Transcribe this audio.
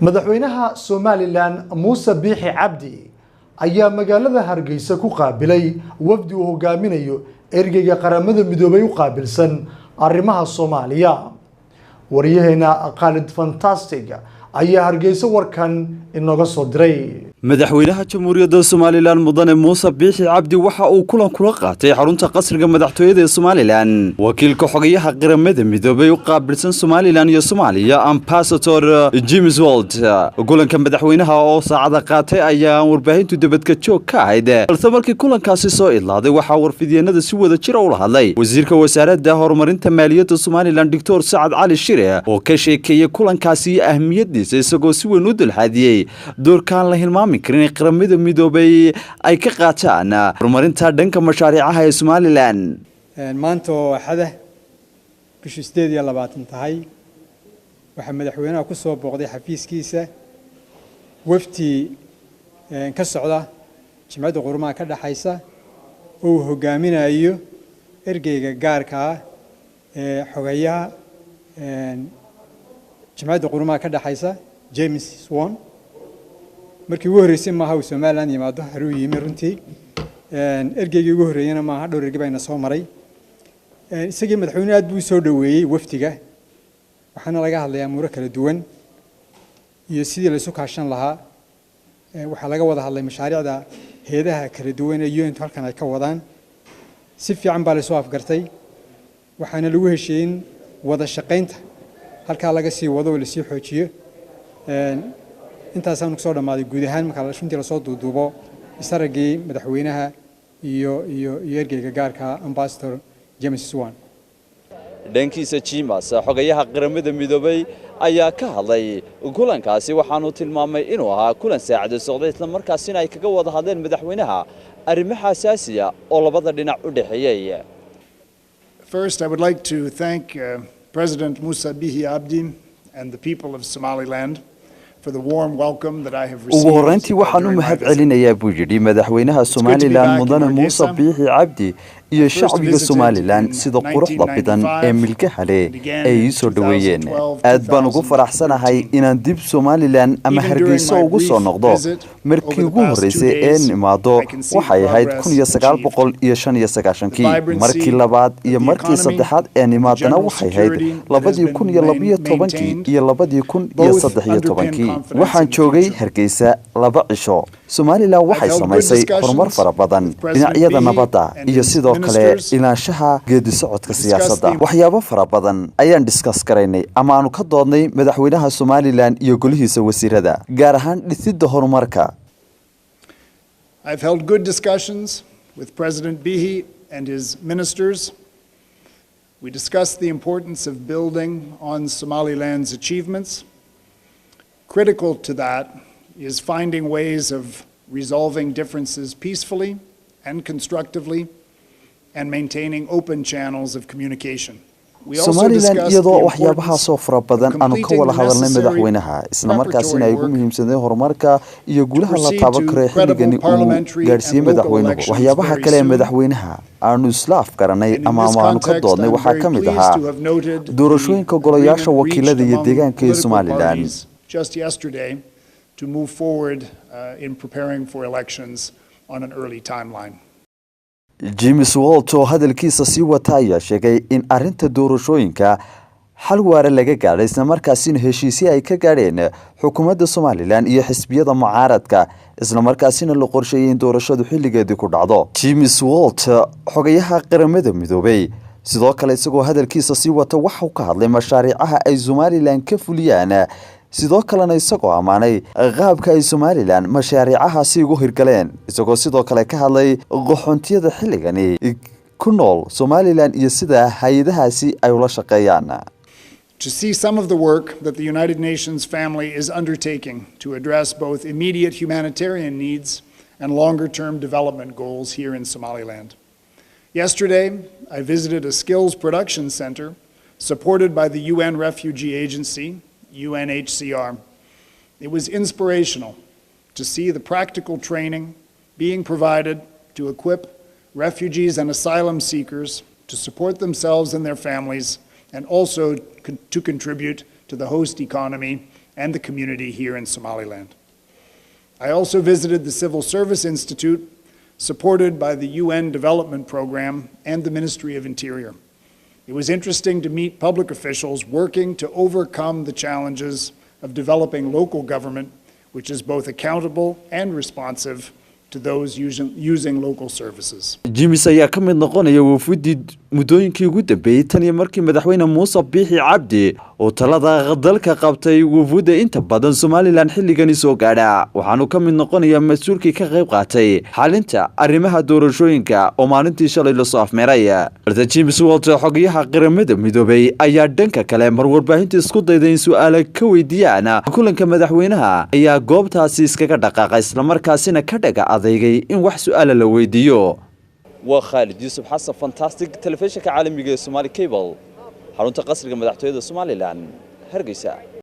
Madaxweynaha Somaliland Muuse Biixi Cabdi ayaa magaalada Hargeysa ku qaabilay wafdi uu hogaaminayo ergeyga qaramada midoobay u qaabilsan arrimaha Soomaaliya. Wariyaheena Khalid Fantastic ayaa Hargeysa warkan inooga soo diray. madaxweynaha jamhuuriyadda Somaliland mudane Muuse Biixi Cabdi waxa uu kulan kula qaatay xarunta qasriga madaxtooyada ee Somaliland wakiilka xogayaha qaramada midoobay u qaabilsan Somaliland iyo Soomaaliya ambassador James Wold. kulanka madaxweynaha oo saacada qaatay ayaa warbaahintu dibadka joog ka ahayd balse markii kulankaasi soo idlaaday waxa warfidyeennada si wada jir u hadlay wasiirka wasaaradda horumarinta maaliyadda Somaliland Dr. Saad Ali Shire oo ka sheekeeyay kulankaasi ahmiyadiisa isagoo si weyn u dulxaadiyay doorkaan la hilmaami karin qaramada midoobay ay ka qaataan horumarinta dhanka mashaariicaha ee Somaliland. maanta waxada bishii 28 tahay waxa madaxweynaha ku soo booqday xafiiskiisa wafti ka socda jimcada qurmaha ka dhaxaysa oo hogaaminayo ergeyga gaarka ee Xoghaya jimcada qurmaha ka dhaxaysa James Wold markii ugu horeysay maaha Somaliland yimaado haruu yimi runtii ergeygii ugu horeeyana maaha dhowr ergey bayna soo maray isagii madaxweynaha aad buu soo dhaweeyay waftiga waxaana laga hadlayaa muuro kala duwan iyo sidii la isu kaashan lahaa waxa laga wada hadlay mashaariicda heedaha kala duwan ee UN halkan ay ka wadaan si fiican baa la soo afgartay waxaana lagu heshiin wada shaqaynta halka laga sii wado oo la sii xoojiyo intaas aan ku soo dhamaaday guud ahaan marka la shuntii la soo duuduubo isaragii madaxweynaha iyo ergeyga gaarka ambassador James Wold. dhankiisa Jimas xogayaha qaramada midoobay ayaa ka hadlay kulankaasi waxaanu tilmaamay inuu ahaa kulan saacado socday isla markaasina ay kaga wada hadleen madaxweynaha arrimaha asaasiga oo labada dhinac u dhaxeeyay. First, I would like to thank President Muuse Biixi Cabdi and the people of Somaliland for the warm welcome that I have received. ugu horeyntii waxaan u mahad celinayaa buu yidhi madaxweynaha Somaliland mudane Muuse Biixi Cabdi iyo shacbiga Somaliland sida quruxda badan ee milkaha leh ay soo dhaweeyeen. aad baan ugu faraxsanahay inaan dib Somaliland ama Hargeysa ugu soo noqdo markii ugu horeysay ee nimaado waxay ahayd 1995 markii labaad iyo markii saddexaad ee nimaadana waxay ahayd 2012 iyo 2013 waxaan joogay Hargeysa 2 cisho. Somaliland waxay samaysay horumar fara badan dhinacyada nabadda iyo sidoo kale ilaanshaha geedi socodka siyaasadda. waxyaabo fara badan ayaan discuss garaynay ama aanu ka doodnay madaxweynaha Somaliland iyo golihiisa wasiirada gaar ahaan dhisidda horumarka. I've held good discussions with President Biixi and his ministers. We discussed the importance of building on Somaliland's achievements. Critical to that is finding ways of resolving differences peacefully and constructively and maintaining open channels of communication. Somaliland iyadoo waxyaabaha soo fara badan aanu ka wada hadalnay madaxweynaha isla markaasina ay ugu muhiimsadeen horumarka iyo guulaha la taaban karo xilligani uu gaarsiiyay madaxweynuhu. waxyaabaha kale ee madaxweynaha aanu isla afgaranay ama aanu ka doodnay waxaa ka mid ahaa doorashooyinka golayaasha wakiilada iyo deegaanka ee Somaliland. Just yesterday to move forward in preparing for elections on an early timeline. James Wold oo hadalkiisa sii wata ayaa sheegay in arrinta doorashooyinka xal waara laga gaaray isla markaasina heshiisyo ay ka gaadheen xukuumadda Somaliland iyo xisbiyada mucaaradka isla markaasina la qorsheeyay in doorashadu xilligeedii ku dhacdo. James Wold xogayaha qaramada midoobay sidoo kale isagoo hadalkiisa sii wata waxa uu ka hadlay mashaariicaha ay Somaliland ka fuliyaan sidoo kalena isagoo amaanay qaabka ay Somaliland mashaariicahaasi ugu hirgaleen isagoo sidoo kale ka hadlay qoxoontiyada xilligani ku nool Somaliland iyo sida hay'adahaasi ay ula shaqeeyaan. To see some of the work that the United Nations family is undertaking to address both immediate humanitarian needs and longer-term development goals here in Somaliland. Yesterday, I visited a skills production center supported by the UN Refugee Agency, UNHCR. It was inspirational to see the practical training being provided to equip refugees and asylum seekers to support themselves and their families and also to contribute to the host economy and the community here in Somaliland. I also visited the Civil Service Institute, supported by the UN Development Program and the Ministry of Interior. It was interesting to meet public officials working to overcome the challenges of developing local government, which is both accountable and responsive to those using local services. James ayaa ka mid noqonaya wafdi muddooyinkii ugu dambeeyay tan iyo markii madaxweyne Muuse Biixi Cabdi oo talada dalka qabtay wafdi inta badan Somaliland xilligan soo gaadha waxaanu ka mid noqonaya mas'uulkii ka qayb qaatay xalinta arrimaha doorashooyinka oo maalintii shalay la soo afmeeray. James Xoghaya qaramada midoobay ayaa dhanka kale mar warbaahinta isku dayday in su'aalo ka weydiiyaan kulanka madaxweynaha ayaa goobtaasi iskaga dhaqaaqay isla markaasina ka dhaga adeegay in wax su'aalo la weydiiyo. وخالد يوسف حسن فانتاستيك تلفزيون عالمي Somali Cable حرونتا قصرية مدحتوية Somaliland هرقيسا